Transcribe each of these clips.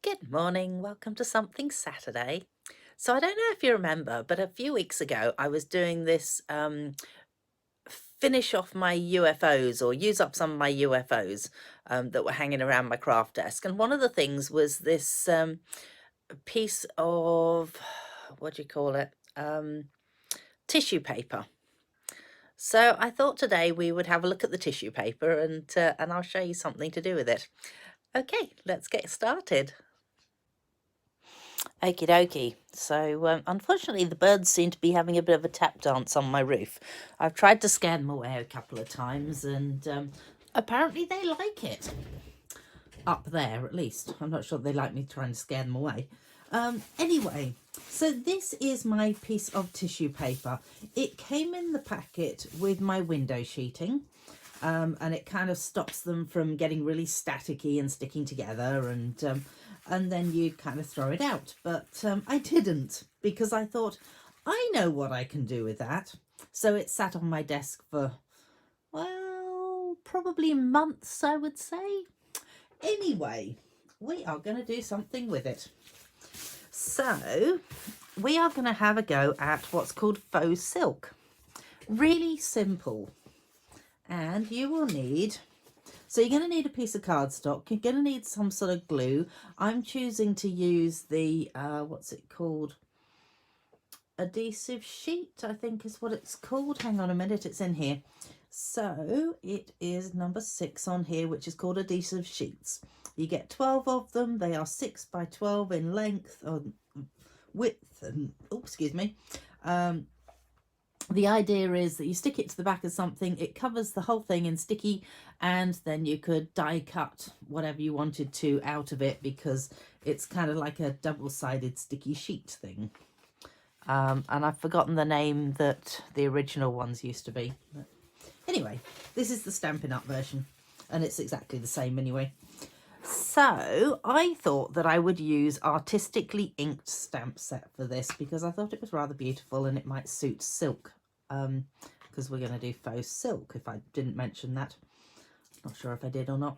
Good morning. Welcome to Something Saturday. So I don't know if you remember, but a few weeks ago I was doing this finish off my UFOs or use up some of my UFOs that were hanging around my craft desk. And one of the things was this piece of, what do you call it? Tissue paper. So I thought today we would have a look at the tissue paper and I'll show you something to do with it. Okay, let's get started. Okie dokie. So, unfortunately, the birds seem to be having a bit of a tap dance on my roof. I've tried to scare them away a couple of times, and apparently they like it. Up there, at least. I'm not sure they like me trying to scare them away. Anyway, so this is my piece of tissue paper. It came in the packet with my window sheeting. And it kind of stops them from getting really staticky and sticking together, and then you kind of throw it out. But I didn't, because I thought, I know what I can do with that. So it sat on my desk for, well, probably months, I would say. Anyway, we are going to do something with it. So we are going to have a go at what's called faux silk. Really simple. And you will need, so you're going to need a piece of cardstock. You're going to need some sort of glue. I'm choosing to use the, what's it called? Adhesive sheet, I think is what it's called. Hang on a minute, it's in here. So it is number 6 on here, which is called adhesive sheets. You get 12 of them. They are 6 by 12 in length, or width, and, oh, excuse me. The idea is that you stick it to the back of something, it covers the whole thing in sticky, and then you could die cut whatever you wanted to out of it, because it's kind of like a double-sided sticky sheet thing. And I've forgotten the name that the original ones used to be. But anyway, this is the Stampin' Up version, and it's exactly the same anyway. So I thought that I would use artistically inked stamp set for this, because I thought it was rather beautiful and it might suit silk, because we're going to do faux silk, if I didn't mention that. Not sure if I did or not.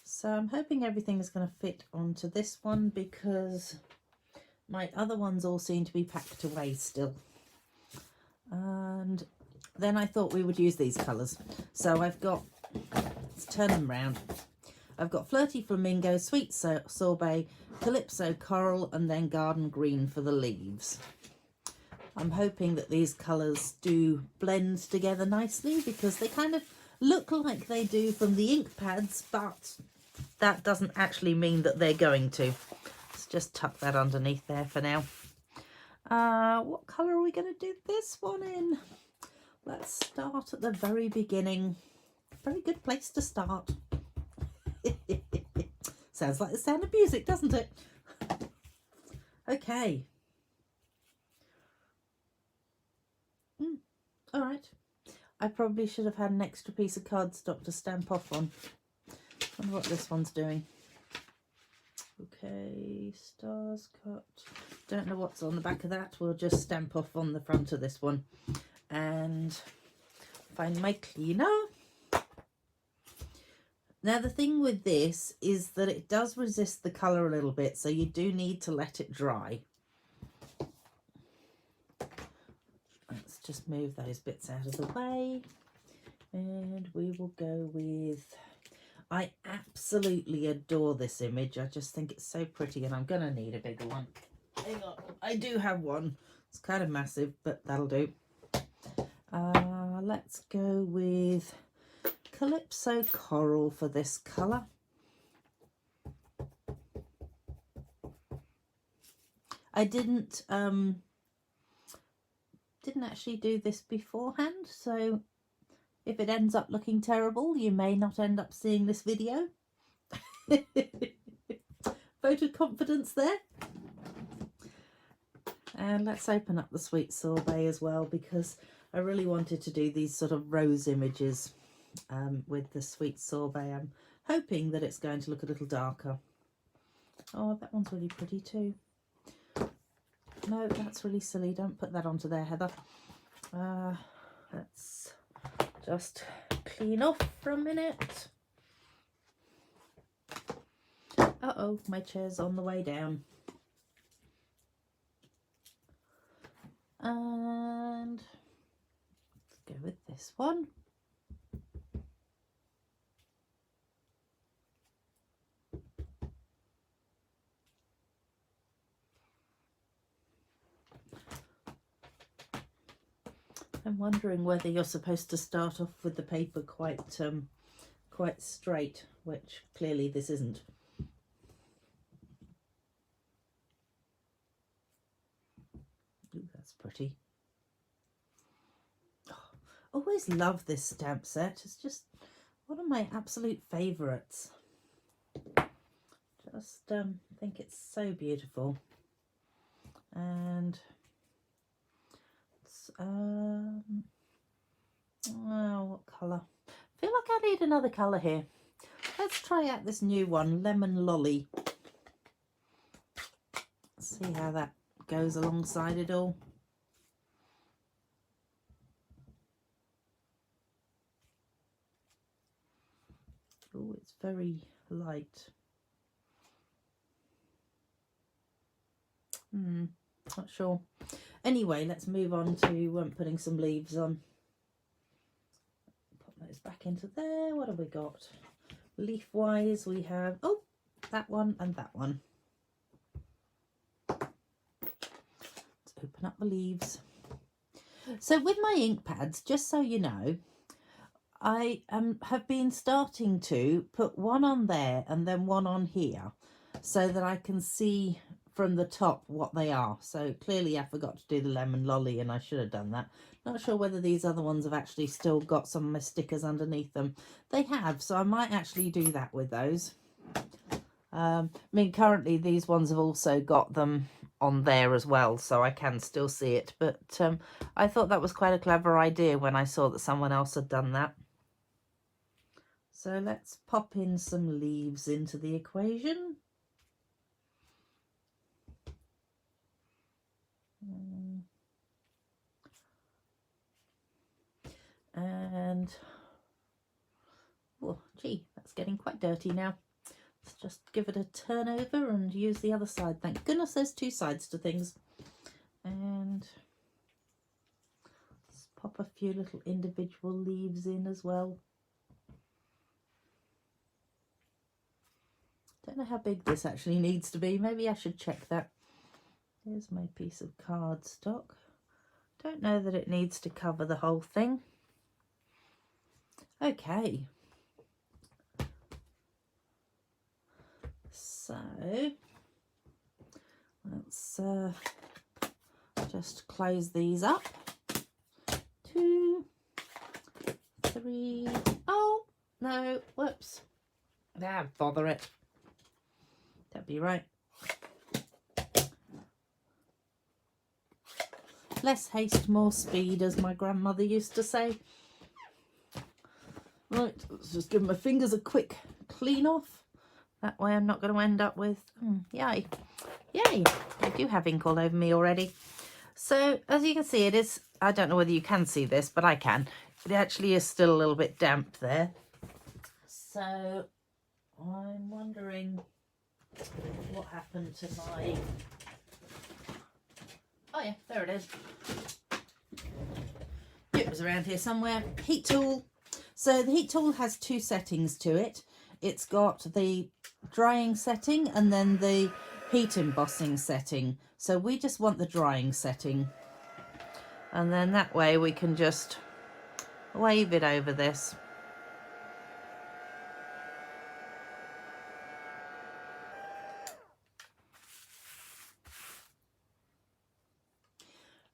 So I'm hoping everything is going to fit onto this one, because my other ones all seem to be packed away still. And then I thought we would use these colours. So I've got, let's turn them round. I've got Flirty Flamingo, Sweet Sorbet, Calypso Coral, and then Garden Green for the leaves. I'm hoping that these colours do blend together nicely, because they kind of look like they do from the ink pads, but that doesn't actually mean that they're going to. Let's just tuck that underneath there for now. What colour are we going to do this one in? Let's start at the very beginning. Very good place to start. Sounds like the sound of music, doesn't it? Okay. All right. I probably should have had an extra piece of cardstock to stamp off on. Wonder what this one's doing. Okay, stars cut. Don't know what's on the back of that. We'll just stamp off on the front of this one. And find my cleaner. Now the thing with this is that it does resist the colour a little bit, so you do need to let it dry. Let's just move those bits out of the way, and we will go with, I absolutely adore this image. I just think it's so pretty, and I'm going to need a bigger one. Hang on, I do have one. It's kind of massive, but that'll do. Let's go with Calypso Coral for this colour. I didn't actually do this beforehand, so if it ends up looking terrible, you may not end up seeing this video. Vote of confidence there. And let's open up the Sweet Sorbet as well, because I really wanted to do these sort of rose images with the Sweet Sorbet. I'm hoping that it's going to look a little darker. Oh, that one's really pretty too. No, that's really silly. Don't put that onto there, Heather. Let's just clean off for a minute. Uh-oh, my chair's on the way down. And let's go with this one. I'm wondering whether you're supposed to start off with the paper quite straight, which clearly this isn't. Ooh, that's pretty. Oh, always love this stamp set. It's just one of my absolute favourites. Just think it's so beautiful. And it's, oh, what colour? I feel like I need another colour here. Let's try out this new one, Lemon Lolly. See how that goes alongside it all. Oh, it's very light. Not sure. Anyway, let's move on to putting some leaves on. Put those back into there. What have we got? Leaf wise, we have, oh, that one and that one. Let's open up the leaves. So with my ink pads, just so you know, I have been starting to put one on there and then one on here so that I can see from the top what they are. So clearly I forgot to do the Lemon Lolly and I should have done that. Not sure whether these other ones have actually still got some of my stickers underneath them. They have, so I might actually do that with those. I mean, currently these ones have also got them on there as well, so I can still see it. But I thought that was quite a clever idea when I saw that someone else had done that. So let's pop in some leaves into the equation. And, oh, gee, that's getting quite dirty now. Let's just give it a turn over and use the other side. Thank goodness there's two sides to things. And let's pop a few little individual leaves in as well. Don't know how big this actually needs to be. Maybe I should check that. Here's my piece of cardstock. Don't know that it needs to cover the whole thing. Okay. So let's just close these up. 2, 3. Oh no, whoops. Ah, bother it. That'd be right. Less haste, more speed, as my grandmother used to say. Right, let's just give my fingers a quick clean off. That way I'm not going to end up with, yay, I do have ink all over me already. So as you can see, it is, I don't know whether you can see this, but I can. It actually is still a little bit damp there. So I'm wondering what happened to my, oh yeah, there it is. It was around here somewhere. Heat tool. So the heat tool has two settings to it. It's got the drying setting and then the heat embossing setting. So we just want the drying setting. And then that way we can just wave it over this.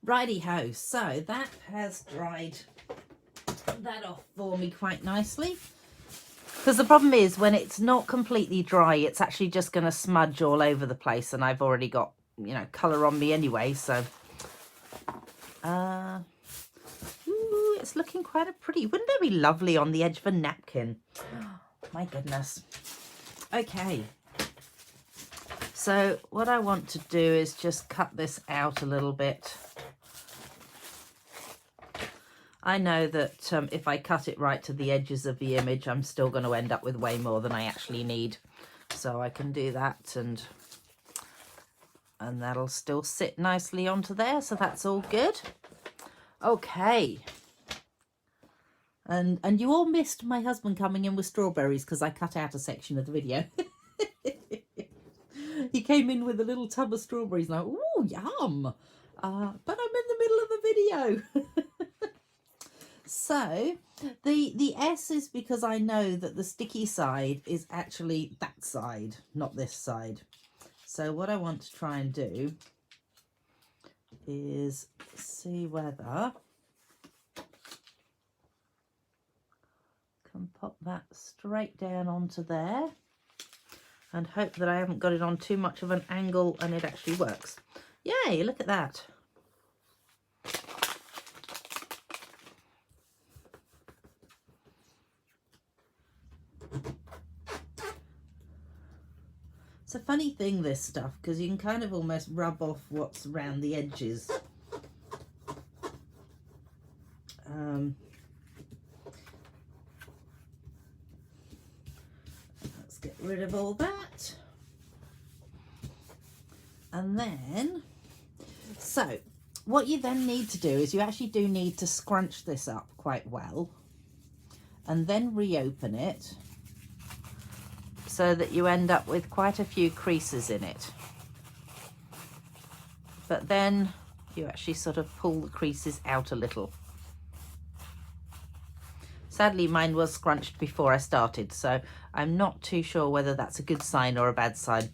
Righty-ho, so that has dried that off for me quite nicely. Because the problem is when it's not completely dry, it's actually just going to smudge all over the place, and I've already got, you know, colour on me anyway, so ooh, it's looking quite a pretty, wouldn't that be lovely on the edge of a napkin? Oh, my goodness. Okay, so what I want to do is just cut this out a little bit. I know that if I cut it right to the edges of the image, I'm still going to end up with way more than I actually need. So I can do that, and that'll still sit nicely onto there, so that's all good. Okay. And you all missed my husband coming in with strawberries because I cut out a section of the video. He came in with a little tub of strawberries, like, ooh, yum. But I'm in the middle of a video. So the S is because I know that the sticky side is actually that side, not this side. So what I want to try and do is see whether I can pop that straight down onto there and hope that I haven't got it on too much of an angle and it actually works. Yay, look at that. It's a funny thing, this stuff, because you can kind of almost rub off what's around the edges. Let's get rid of all that. And then, so what you then need to do is you actually do need to scrunch this up quite well and then reopen it, so that you end up with quite a few creases in it. But then you actually sort of pull the creases out a little. Sadly, mine was scrunched before I started, so I'm not too sure whether that's a good sign or a bad sign.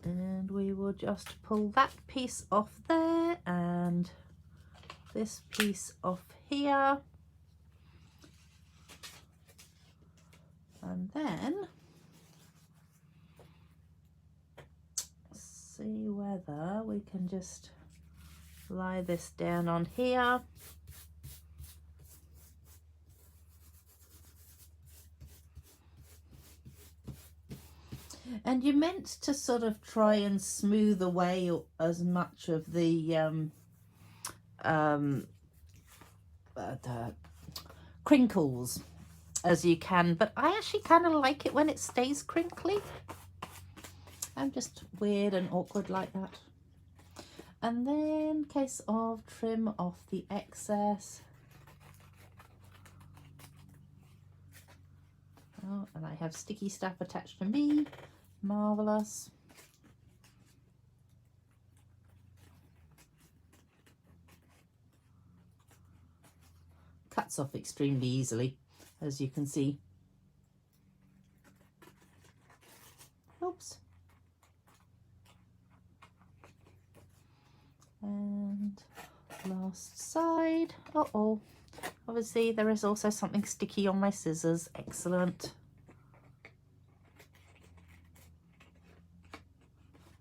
And we will just pull that piece off there and this piece off here. And then see whether we can just lie this down on here. And you're meant to sort of try and smooth away as much of the crinkles as you can, but I actually kind of like it when it stays crinkly. I'm just weird and awkward like that. And then, case of trim off the excess. Oh, and I have sticky stuff attached to me. Marvellous. Cuts off extremely easily, as you can see. Oops. And last side. Uh-oh. Obviously there is also something sticky on my scissors. Excellent.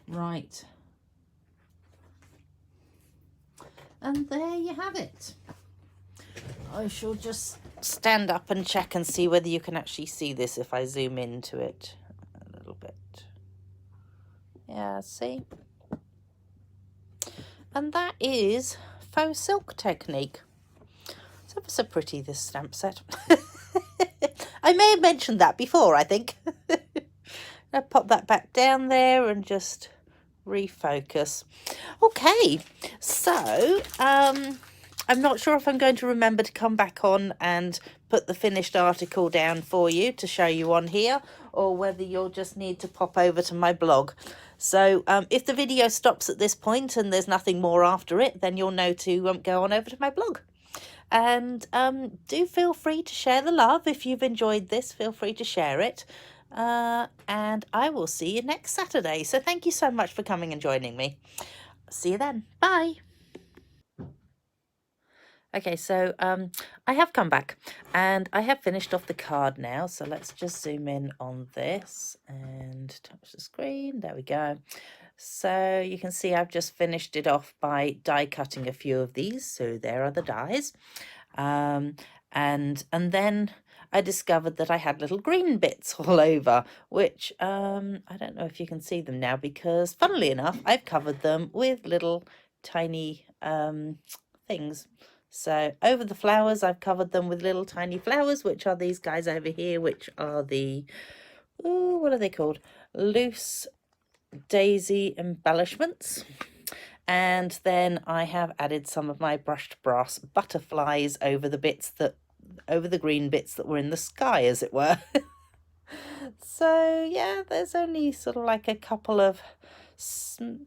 Right. And there you have it. I shall just stand up and check and see whether you can actually see this if I zoom into it a little bit. Yeah, see? And that is faux silk technique. It's ever so pretty, this stamp set. I may have mentioned that before, I think. I'll pop that back down there and just refocus. Okay, so I'm not sure if I'm going to remember to come back on and put the finished article down for you to show you on here, or whether you'll just need to pop over to my blog. So if the video stops at this point and there's nothing more after it, then you'll know to go on over to my blog. And do feel free to share the love. If you've enjoyed this, feel free to share it. And I will see you next Saturday. So thank you so much for coming and joining me. See you then. Bye. Okay, so I have come back and I have finished off the card now. So let's just zoom in on this and touch the screen. There we go. So you can see I've just finished it off by die cutting a few of these. So there are the dies. And then I discovered that I had little green bits all over, which I don't know if you can see them now, because funnily enough, I've covered them with little tiny things. So over the flowers, I've covered them with little tiny flowers, which are these guys over here, which are the ooh, what are they called? Loose daisy embellishments. And then I have added some of my brushed brass butterflies over the green bits that were in the sky, as it were. So yeah, there's only sort of like a couple of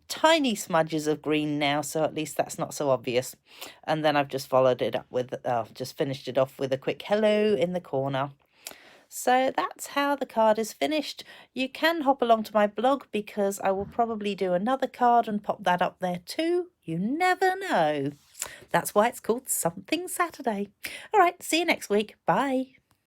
tiny smudges of green now, so at least that's not so obvious. And then I've just followed it up with, just finished it off with a quick hello in the corner. So that's how the card is finished. You can hop along to my blog because I will probably do another card and pop that up there too. You never know. That's why it's called Something Saturday. All right, see you next week. Bye.